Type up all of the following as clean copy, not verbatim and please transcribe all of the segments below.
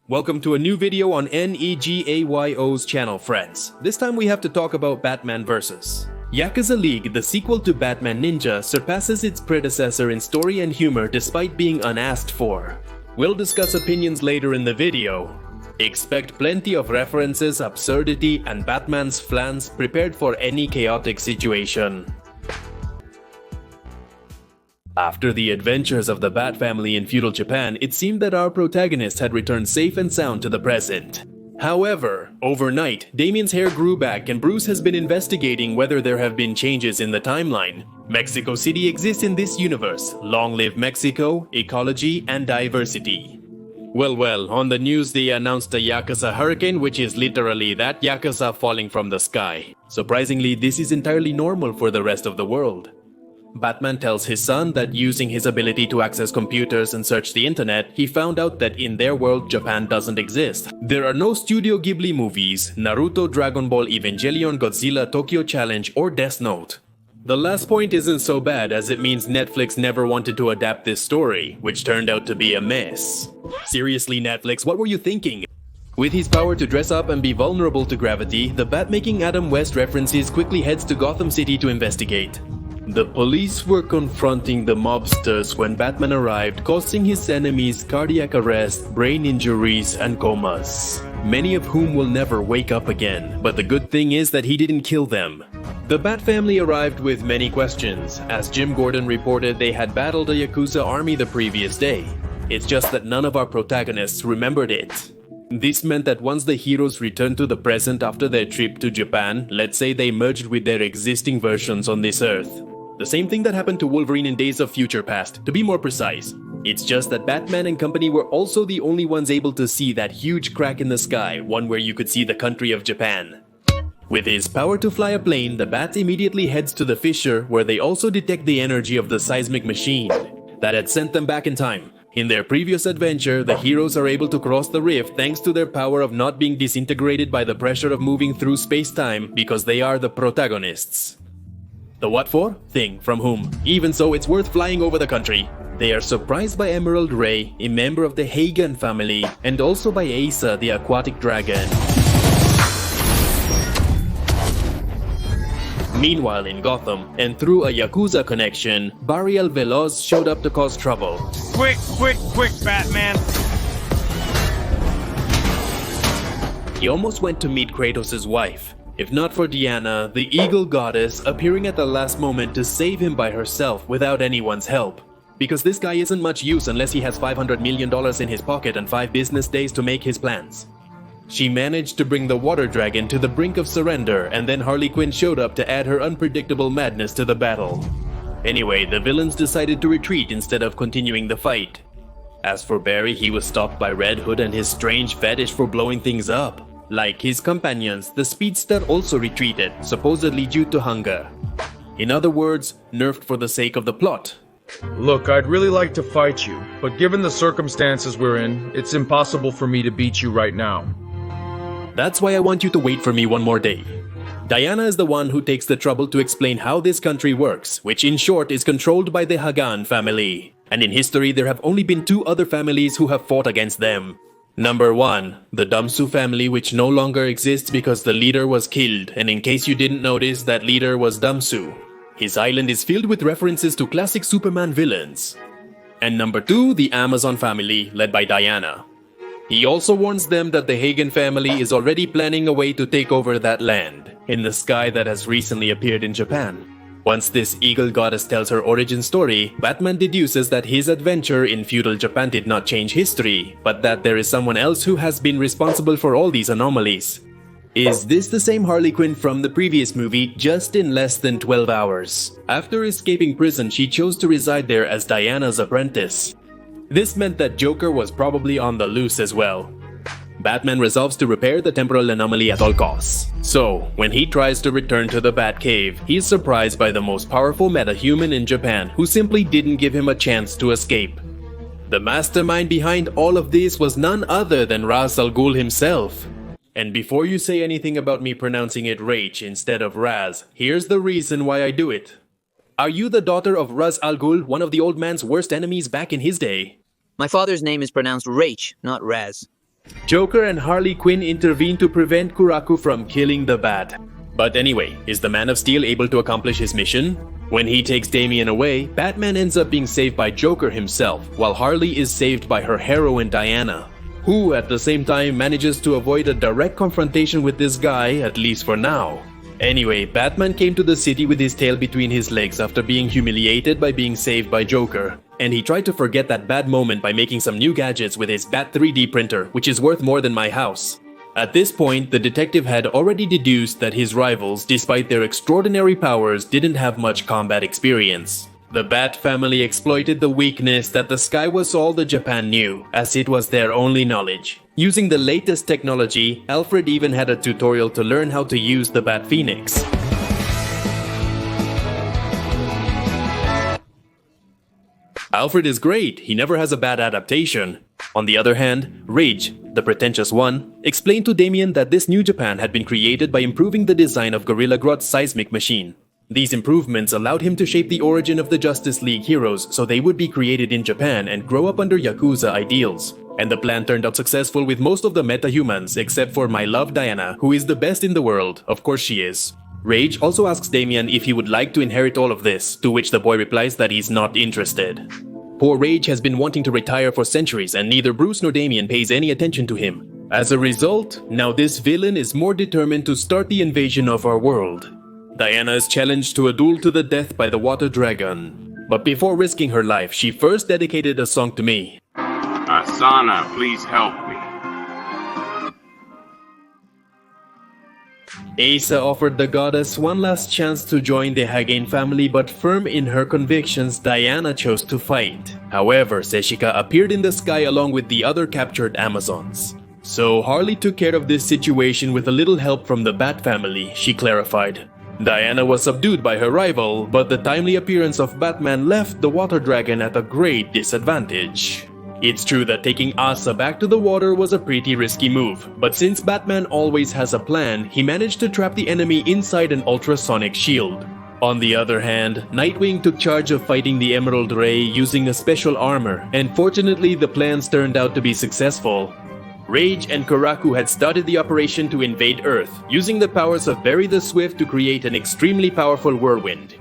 Welcome to a new video on NEGAYO's channel, friends. This time we have to talk about Batman vs. Yakuza League, the sequel to Batman Ninja, surpasses its predecessor in story and humor despite being unasked for. We'll discuss opinions later in the video. Expect plenty of references, absurdity, and Batman's flans prepared for any chaotic situation. After the adventures of the Bat family in feudal Japan, it seemed that our protagonist had returned safe and sound to the present. However, overnight, Damian's hair grew back and Bruce has been investigating whether there have been changes in the timeline. Mexico City exists in this universe. Long live Mexico, ecology, and diversity. Well, on the news they announced a Yakuza hurricane, which is literally that Yakuza falling from the sky. Surprisingly, this is entirely normal for the rest of the world. Batman tells his son that using his ability to access computers and search the internet, he found out that in their world, Japan doesn't exist. There are no Studio Ghibli movies, Naruto, Dragon Ball, Evangelion, Godzilla, Tokyo Challenge, or Death Note. The last point isn't so bad, as it means Netflix never wanted to adapt this story, which turned out to be a mess. Seriously, Netflix, what were you thinking? With his power to dress up and be vulnerable to gravity, the Bat-making Adam West references quickly heads to Gotham City to investigate. The police were confronting the mobsters when Batman arrived, causing his enemies cardiac arrest, brain injuries, and comas, many of whom will never wake up again. But the good thing is that he didn't kill them. The Bat family arrived with many questions. As Jim Gordon reported, they had battled a Yakuza army the previous day. It's just that none of our protagonists remembered it. This meant that once the heroes returned to the present after their trip to Japan, let's say they merged with their existing versions on this Earth. The same thing that happened to Wolverine in Days of Future Past, to be more precise. It's just that Batman and company were also the only ones able to see that huge crack in the sky, one where you could see the country of Japan. With his power to fly a plane, the Bat immediately heads to the fissure, where they also detect the energy of the seismic machine that had sent them back in time. In their previous adventure, the heroes are able to cross the rift thanks to their power of not being disintegrated by the pressure of moving through space-time, because they are the protagonists. The what for? Thing. From whom? Even so, it's worth flying over the country. They are surprised by Emerald Ray, a member of the Hagane family, and also by Asa, the aquatic dragon. Meanwhile in Gotham, and through a Yakuza connection, Barriel Veloz showed up to cause trouble. Quick, Batman! He almost went to meet Kratos' wife. If not for Diana, the Eagle Goddess, appearing at the last moment to save him by herself without anyone's help. Because this guy isn't much use unless he has $500 million in his pocket and 5 business days to make his plans. She managed to bring the water dragon to the brink of surrender, and then Harley Quinn showed up to add her unpredictable madness to the battle. Anyway, the villains decided to retreat instead of continuing the fight. As for Barry, he was stopped by Red Hood and his strange fetish for blowing things up. Like his companions, the Speedster also retreated, supposedly due to hunger. In other words, nerfed for the sake of the plot. Look, I'd really like to fight you, but given the circumstances we're in, it's impossible for me to beat you right now. That's why I want you to wait for me one more day. Diana is the one who takes the trouble to explain how this country works, which in short is controlled by the Hagane family. And in history, there have only been 2 other families who have fought against them. Number 1, the Damsu family, which no longer exists because the leader was killed, and in case you didn't notice, that leader was Damsu. His island is filled with references to classic Superman villains. And number 2, the Amazon family, led by Diana. He also warns them that the Hagane family is already planning a way to take over that land, in the sky that has recently appeared in Japan. Once this Eagle Goddess tells her origin story, Batman deduces that his adventure in feudal Japan did not change history, but that there is someone else who has been responsible for all these anomalies. Is this the same Harley Quinn from the previous movie, just in less than 12 hours? After escaping prison, she chose to reside there as Diana's apprentice. This meant that Joker was probably on the loose as well. Batman resolves to repair the temporal anomaly at all costs. So, when he tries to return to the Batcave, he's surprised by the most powerful metahuman in Japan, who simply didn't give him a chance to escape. The mastermind behind all of this was none other than Ra's al Ghul himself. And before you say anything about me pronouncing it Rach instead of Raz, here's the reason why I do it. Are you the daughter of Ra's al Ghul, one of the old man's worst enemies back in his day? My father's name is pronounced Rach, not Raz. Joker and Harley Quinn intervene to prevent Kuraku from killing the Bat. But anyway, is the Man of Steel able to accomplish his mission? When he takes Damian away, Batman ends up being saved by Joker himself, while Harley is saved by her heroine Diana, who at the same time manages to avoid a direct confrontation with this guy, at least for now. Anyway, Batman came to the city with his tail between his legs after being humiliated by being saved by Joker. And he tried to forget that bad moment by making some new gadgets with his Bat 3D printer, which is worth more than my house. At this point, the detective had already deduced that his rivals, despite their extraordinary powers, didn't have much combat experience. The Bat family exploited the weakness that the sky was all that Japan knew, as it was their only knowledge. Using the latest technology, Alfred even had a tutorial to learn how to use the Bat Phoenix. Alfred is great, he never has a bad adaptation. On the other hand, Rage, the pretentious one, explained to Damian that this new Japan had been created by improving the design of Gorilla Grodd's seismic machine. These improvements allowed him to shape the origin of the Justice League heroes so they would be created in Japan and grow up under Yakuza ideals. And the plan turned out successful with most of the metahumans except for my love Diana, who is the best in the world, of course she is. Rage also asks Damian if he would like to inherit all of this, to which the boy replies that he's not interested. Poor Rage has been wanting to retire for centuries and neither Bruce nor Damian pays any attention to him. As a result, now this villain is more determined to start the invasion of our world. Diana is challenged to a duel to the death by the water dragon. But before risking her life, she first dedicated a song to me. Asana, please help me. Asa offered the goddess one last chance to join the Hagane family, but firm in her convictions, Diana chose to fight. However, Seshika appeared in the sky along with the other captured Amazons. So Harley took care of this situation with a little help from the Bat family, she clarified. Diana was subdued by her rival, but the timely appearance of Batman left the water dragon at a great disadvantage. It's true that taking Asa back to the water was a pretty risky move, but since Batman always has a plan, he managed to trap the enemy inside an ultrasonic shield. On the other hand, Nightwing took charge of fighting the Emerald Ray using a special armor, and fortunately the plans turned out to be successful. Rage and Kuraku had started the operation to invade Earth, using the powers of Barry the Swift to create an extremely powerful whirlwind.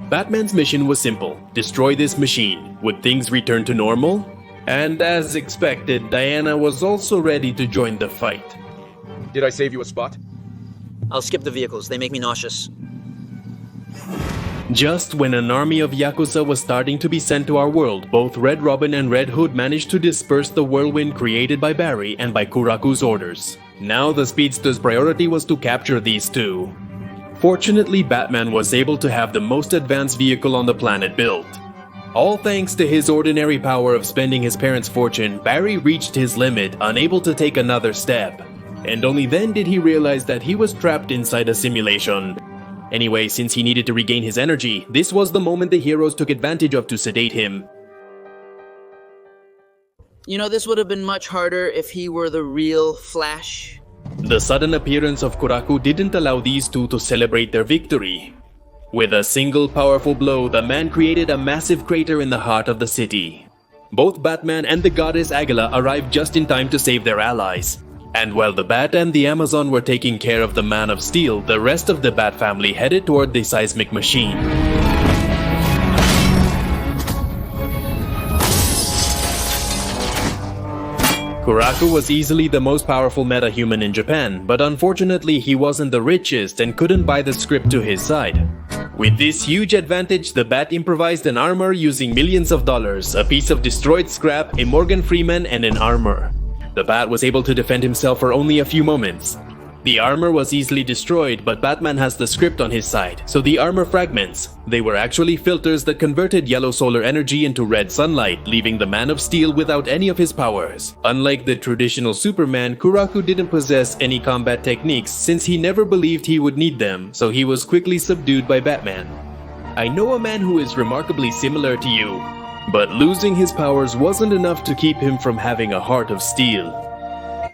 Batman's mission was simple: destroy this machine. Would things return to normal? And as expected, Diana was also ready to join the fight. Did I save you a spot? I'll skip the vehicles, they make me nauseous. Just when an army of Yakuza was starting to be sent to our world, both Red Robin and Red Hood managed to disperse the whirlwind created by Barry and by Kuraku's orders. Now the Speedster's priority was to capture these two. Fortunately, Batman was able to have the most advanced vehicle on the planet built. All thanks to his ordinary power of spending his parents' fortune, Barry reached his limit, unable to take another step. And only then did he realize that he was trapped inside a simulation. Anyway, since he needed to regain his energy, this was the moment the heroes took advantage of to sedate him. You know, this would have been much harder if he were the real Flash. The sudden appearance of Kuraku didn't allow these two to celebrate their victory. With a single powerful blow, the man created a massive crater in the heart of the city. Both Batman and the goddess Agala arrived just in time to save their allies. And while the Bat and the Amazon were taking care of the Man of Steel, the rest of the Bat family headed toward the seismic machine. Kuraku was easily the most powerful metahuman in Japan, but unfortunately he wasn't the richest and couldn't buy the script to his side. With this huge advantage, the Bat improvised an armor using millions of dollars, a piece of destroyed scrap, a Morgan Freeman, and an armor. The Bat was able to defend himself for only a few moments. The armor was easily destroyed, but Batman has the script on his side, so the armor fragments. They were actually filters that converted yellow solar energy into red sunlight, leaving the Man of Steel without any of his powers. Unlike the traditional Superman, Kuraku didn't possess any combat techniques since he never believed he would need them, so he was quickly subdued by Batman. I know a man who is remarkably similar to you, but losing his powers wasn't enough to keep him from having a heart of steel.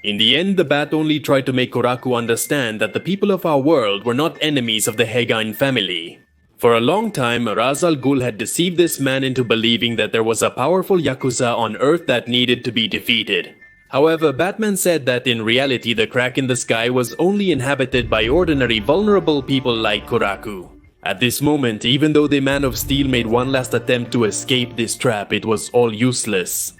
In the end, the Bat only tried to make Kuraku understand that the people of our world were not enemies of the Hagane family. For a long time, Ra's al Ghul had deceived this man into believing that there was a powerful Yakuza on Earth that needed to be defeated. However, Batman said that in reality the crack in the sky was only inhabited by ordinary vulnerable people like Kuraku. At this moment, even though the Man of Steel made one last attempt to escape this trap, it was all useless.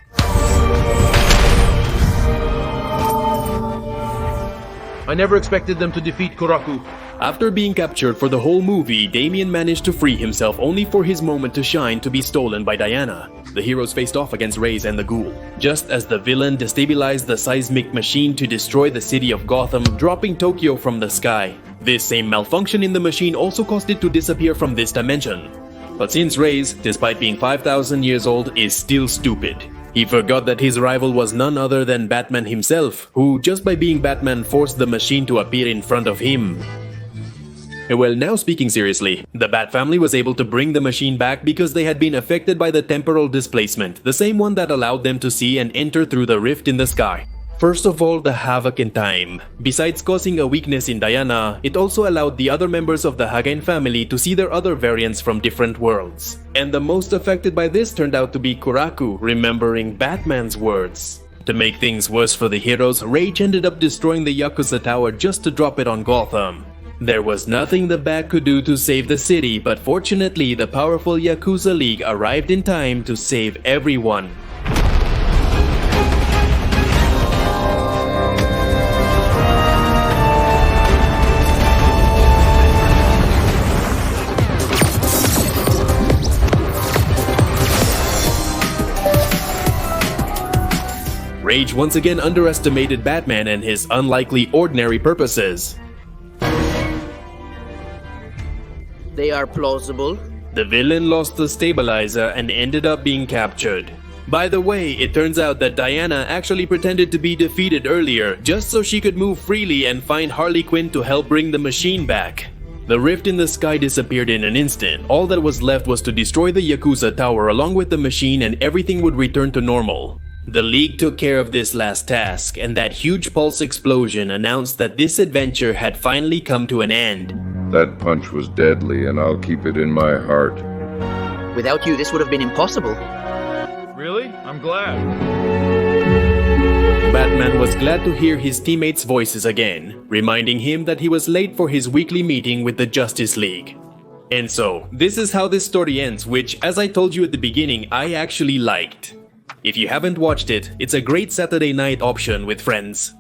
I never expected them to defeat Kuraku. After being captured for the whole movie, Damian managed to free himself only for his moment to shine to be stolen by Diana. The heroes faced off against Raze and the Ghul, just as the villain destabilized the seismic machine to destroy the city of Gotham, dropping Tokyo from the sky. This same malfunction in the machine also caused it to disappear from this dimension. But since Raze, despite being 5,000 years old, is still stupid, he forgot that his rival was none other than Batman himself, who, just by being Batman, forced the machine to appear in front of him. Well, now speaking seriously, the Bat family was able to bring the machine back because they had been affected by the temporal displacement, the same one that allowed them to see and enter through the rift in the sky. First of all, the havoc in time. Besides causing a weakness in Diana, it also allowed the other members of the Hagane family to see their other variants from different worlds. And the most affected by this turned out to be Kuraku, remembering Batman's words. To make things worse for the heroes, Rage ended up destroying the Yakuza tower just to drop it on Gotham. There was nothing the Bat could do to save the city, but fortunately the powerful Yakuza League arrived in time to save everyone. Rage once again underestimated Batman and his unlikely ordinary purposes. They are plausible. The villain lost the stabilizer and ended up being captured. By the way, it turns out that Diana actually pretended to be defeated earlier just so she could move freely and find Harley Quinn to help bring the machine back. The rift in the sky disappeared in an instant. All that was left was to destroy the Yakuza tower along with the machine and everything would return to normal. The League took care of this last task, and that huge pulse explosion announced that this adventure had finally come to an end. That punch was deadly, and I'll keep it in my heart. Without you, this would have been impossible. Really? I'm glad. Batman was glad to hear his teammates' voices again, reminding him that he was late for his weekly meeting with the Justice League. And so, this is how this story ends, which, as I told you at the beginning, I actually liked. If you haven't watched it, it's a great Saturday night option with friends.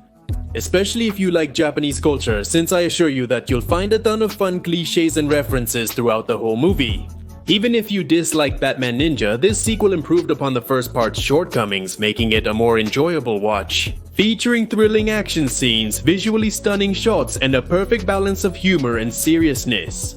Especially if you like Japanese culture, since I assure you that you'll find a ton of fun cliches and references throughout the whole movie. Even if you dislike Batman Ninja, this sequel improved upon the first part's shortcomings, making it a more enjoyable watch. Featuring thrilling action scenes, visually stunning shots, and a perfect balance of humor and seriousness.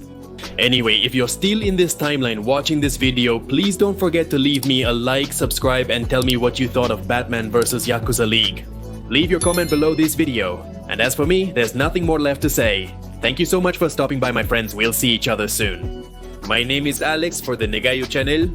Anyway, if you're still in this timeline watching this video, please don't forget to leave me a like, subscribe, and tell me what you thought of Batman vs Yakuza League. Leave your comment below this video. And as for me, there's nothing more left to say. Thank you so much for stopping by, my friends. We'll see each other soon. My name is Alex for the Negayo channel.